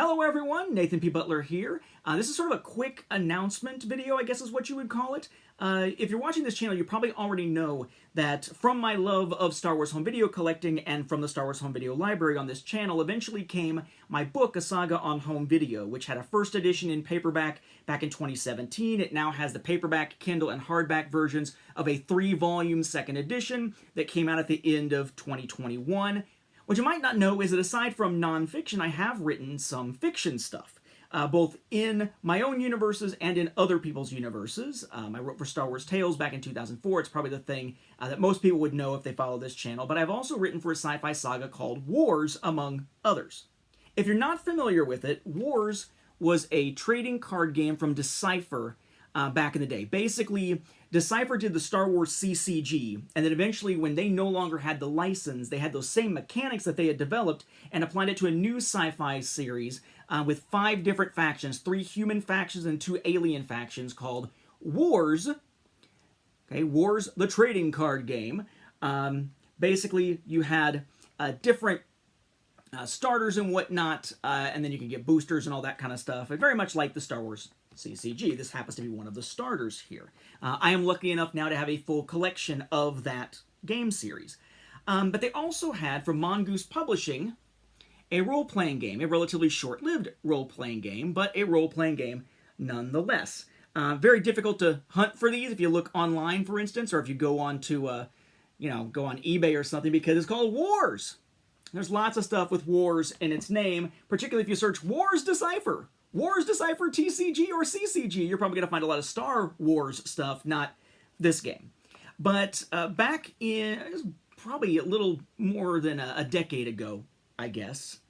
Hello everyone, Nathan P. Butler here. This is sort of a quick announcement video, I guess is what you would call it. If you're watching this channel, you probably already know that from my love of Star Wars home video collecting and from the Star Wars home video library on this channel eventually came my book, A Saga on Home Video, which had a first edition in paperback back in 2017. It now has the paperback, Kindle, and hardback versions of a 3-volume second edition that came out at the end of 2021. What you might not know is that aside from nonfiction, I have written some fiction stuff, both in my own universes and in other people's universes. I wrote for Star Wars Tales back in 2004. It's probably the thing that most people would know if they follow this channel, but I've also written for a sci-fi saga called Wars, among others. If you're not familiar with it, Wars was a trading card game from Decipher back in the day. Basically, Decipher did the Star Wars CCG, and then eventually when they no longer had the license, they had those same mechanics that they had developed and applied it to a new sci-fi series with 5 different factions, 3 human factions and 2 alien factions called Wars. Okay, Wars, the trading card game. Basically, you had different starters and whatnot, and then you can get boosters and all that kind of stuff. Very much like the Star Wars CCG. This happens to be one of the starters here. I am lucky enough now to have a full collection of that game series. But they also had, from Mongoose Publishing, a role-playing game, a relatively short-lived role-playing game, but a role-playing game nonetheless. Very difficult to hunt for these if you look online, for instance, or if you go on to, go on eBay or something, because it's called Wars. There's lots of stuff with Wars in its name, particularly if you search Wars Decipher. Wars Decipher TCG or CCG, you're probably going to find a lot of Star Wars stuff, not this game. But back in, it was probably a little more than a decade ago, I guess,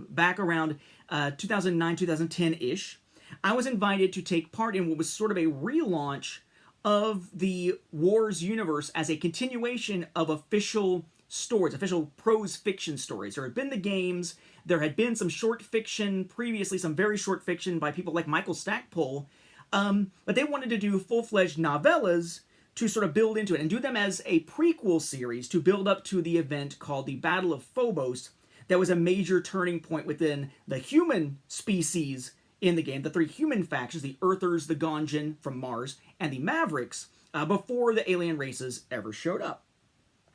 back around 2009, 2010-ish, I was invited to take part in what was sort of a relaunch of the Wars universe as a continuation of official stories, official prose fiction stories. There had been the games, there had been some short fiction previously, some very short fiction by people like Michael Stackpole, but they wanted to do full-fledged novellas to sort of build into it and do them as a prequel series to build up to the event called the Battle of Phobos. That was a major turning point within the human species in the game, the 3 human factions, the Earthers, the Gonjan from Mars, and the Mavericks, before the alien races ever showed up.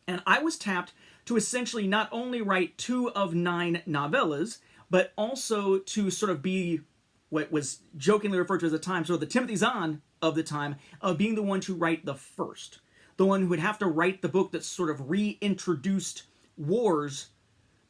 And I was tapped to essentially not only write 2 of 9 novellas, but also to sort of be what was jokingly referred to as the time, sort of the Timothy Zahn of the time, of being the one to write the first. The one who would have to write the book that sort of reintroduced Wars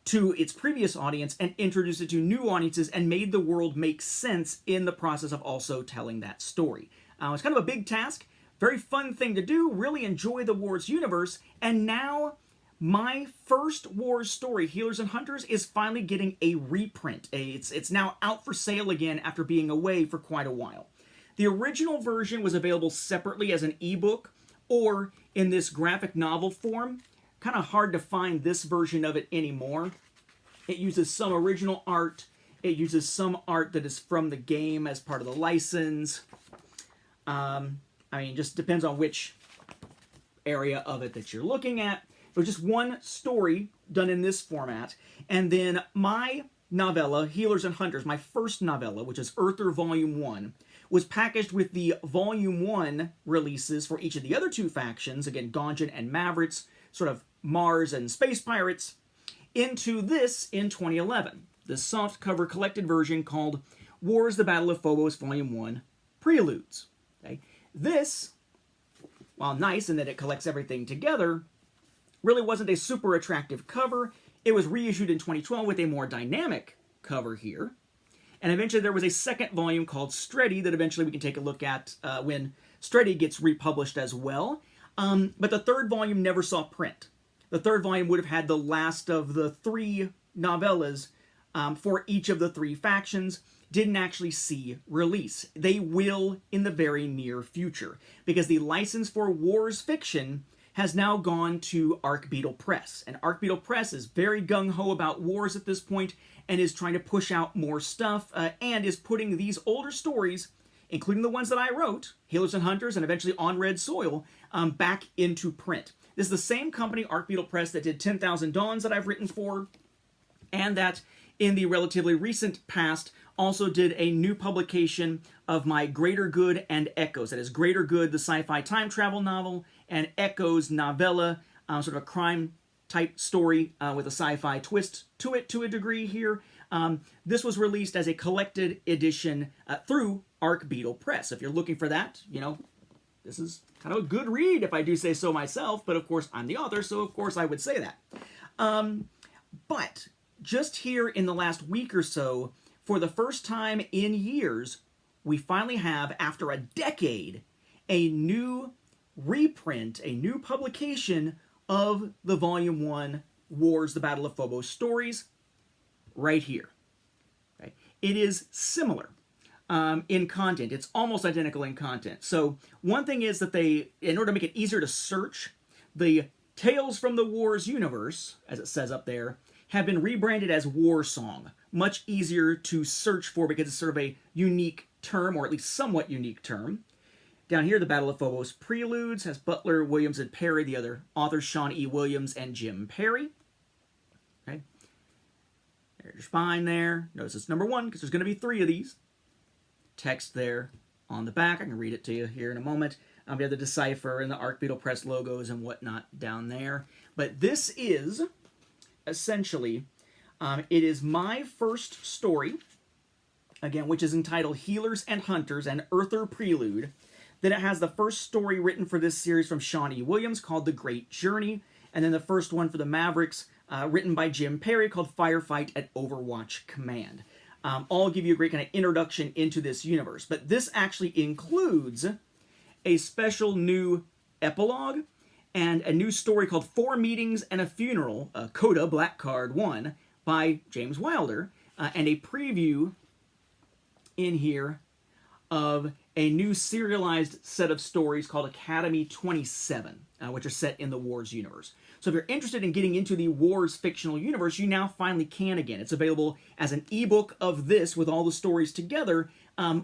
to its previous audience and introduced it to new audiences and made the world make sense in the process of also telling that story. It's kind of a big task. Very fun thing to do, really enjoy the Wars universe, and now my first Wars story, Healers and Hunters, is finally getting a reprint. It's now out for sale again after being away for quite a while. The original version was available separately as an ebook or in this graphic novel form. Kind of hard to find this version of it anymore. It uses some original art. It uses some art that is from the game as part of the license. Just depends on which area of it that you're looking at. It was just one story done in this format. And then my novella, Healers and Hunters, my first novella, which is Earther Volume 1, was packaged with the Volume 1 releases for each of the other 2 factions, again, Gonjan and Mavericks, sort of Mars and Space Pirates, into this in 2011. The softcover collected version called Wars, the Battle of Phobos, Volume 1, Preludes. Okay? This, while nice in that it collects everything together, really wasn't a super attractive cover. It was reissued in 2012 with a more dynamic cover here. And eventually there was a second volume called Streddy that eventually we can take a look at when Streddy gets republished as well. But the 3rd volume never saw print. The 3rd volume would have had the last of the 3 novellas for each of the 3 factions. Didn't actually see release. They will in the very near future, because the license for Wars fiction has now gone to Arcbeatle Press. And Arcbeatle Press is very gung-ho about Wars at this point and is trying to push out more stuff and is putting these older stories, including the ones that I wrote, Healers and Hunters and eventually On Red Soil, back into print. This is the same company, Arcbeatle Press, that did 10,000 Dawns that I've written for, and that in the relatively recent past also did a new publication of my Greater Good and Echoes. That is Greater Good, the sci-fi time travel novel, and Echoes novella, sort of a crime type story with a sci-fi twist to it to a degree here. This was released as a collected edition through Arcbeatle Press. If you're looking for that, you know, this is kind of a good read if I do say so myself, but of course I'm the author, so of course I would say that. But just here in the last week or so, for the first time in years, we finally have, after a decade, a new reprint, a new publication of the Volume 1 Wars, the Battle of Phobos stories, right here. Okay. It is similar in content. It's almost identical in content. So one thing is that they, in order to make it easier to search, the Tales from the Wars universe, as it says up there, have been rebranded as Warsong. Much easier to search for because it's sort of a unique term, or at least somewhat unique term. Down here, the Battle of Phobos Preludes has Butler, Williams, and Perry, the other authors, Sean E. Williams and Jim Perry. Okay. There's your spine there. Notice it's number 1 because there's going to be 3 of these. Text there on the back. I can read it to you here in a moment. We have the Decipher and the Arcbeatle Press logos and whatnot down there. But this is essentially, it is my first story, again, which is entitled Healers and Hunters, an Earther Prelude. Then it has the first story written for this series from Sean E. Williams called The Great Journey, and then the first one for the Mavericks written by Jim Perry called Firefight at Overwatch Command. All give you a great kind of introduction into this universe, but this actually includes a special new epilogue and a new story called 4 Meetings and a Funeral, Coda Black Card 1, by James Wilder, and a preview in here of a new serialized set of stories called Academy 27, which are set in the Wars universe. So if you're interested in getting into the Wars fictional universe, you now finally can again. It's available as an ebook of this with all the stories together,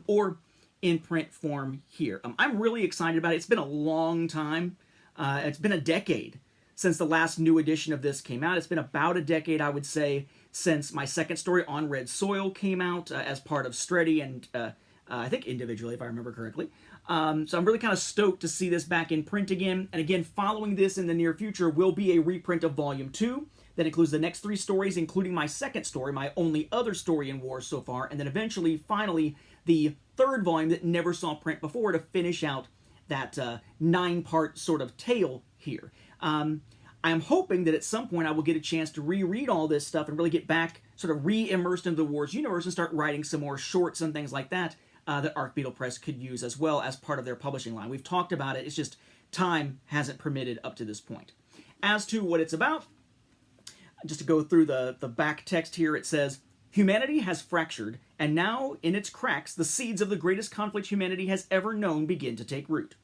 or in print form here. I'm really excited about it. It's been a long time. It's been a decade since the last new edition of this came out. It's been about a decade, I would say, since my second story, On Red Soil, came out as part of Streddy and I think individually, if I remember correctly. So I'm really kind of stoked to see this back in print again. And again, following this in the near future will be a reprint of Volume 2 that includes the next 3 stories, including my second story, my only other story in Wars so far, and then eventually, finally, the 3rd volume that never saw print before to finish out that 9-part sort of tale here. I'm hoping that at some point I will get a chance to reread all this stuff and really get back sort of re-immersed into the Wars universe and start writing some more shorts and things like that that Arcbeatle Press could use as well as part of their publishing line. We've talked about it, it's just time hasn't permitted up to this point. As to what it's about, just to go through the back text here, it says, humanity has fractured, and now in its cracks, the seeds of the greatest conflict humanity has ever known begin to take root.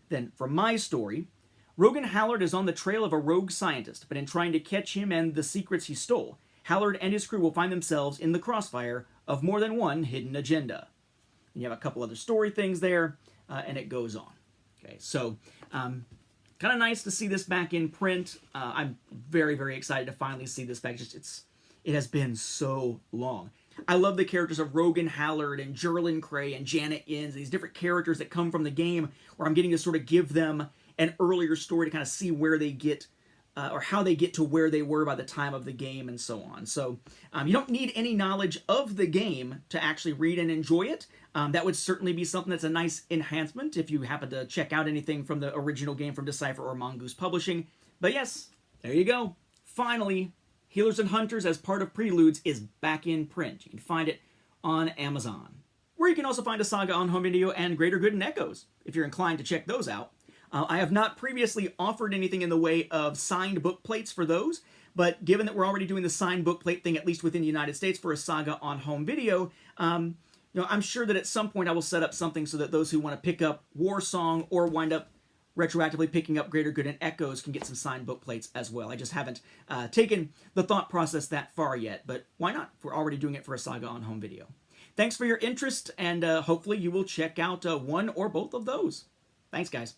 Then, from my story, Rogan Hallard is on the trail of a rogue scientist, but in trying to catch him and the secrets he stole, Hallard and his crew will find themselves in the crossfire of more than one hidden agenda. And you have a couple other story things there, and it goes on. Okay, so kind of nice to see this back in print. I'm very, very excited to finally see this back. It has been so long. I love the characters of Rogan Hallard and Jerlin Cray and Janet Inns, these different characters that come from the game, where I'm getting to sort of give them an earlier story to kind of see where they get, or how they get to where they were by the time of the game and so on. So you don't need any knowledge of the game to actually read and enjoy it. That would certainly be something that's a nice enhancement if you happen to check out anything from the original game from Decipher or Mongoose Publishing. But yes, there you go. Finally, Healers and Hunters as part of Preludes is back in print. You can find it on Amazon, where you can also find a Saga on Home Video and Greater Good and Echoes, if you're inclined to check those out. I have not previously offered anything in the way of signed book plates for those, but given that we're already doing the signed book plate thing, at least within the United States, for a Saga on Home Video, I'm sure that at some point I will set up something so that those who want to pick up Warsong or wind up retroactively picking up Greater Good and Echoes can get some signed book plates as well. I just haven't taken the thought process that far yet, but why not if we're already doing it for a Saga on Home Video. Thanks for your interest, and hopefully you will check out one or both of those. Thanks, guys.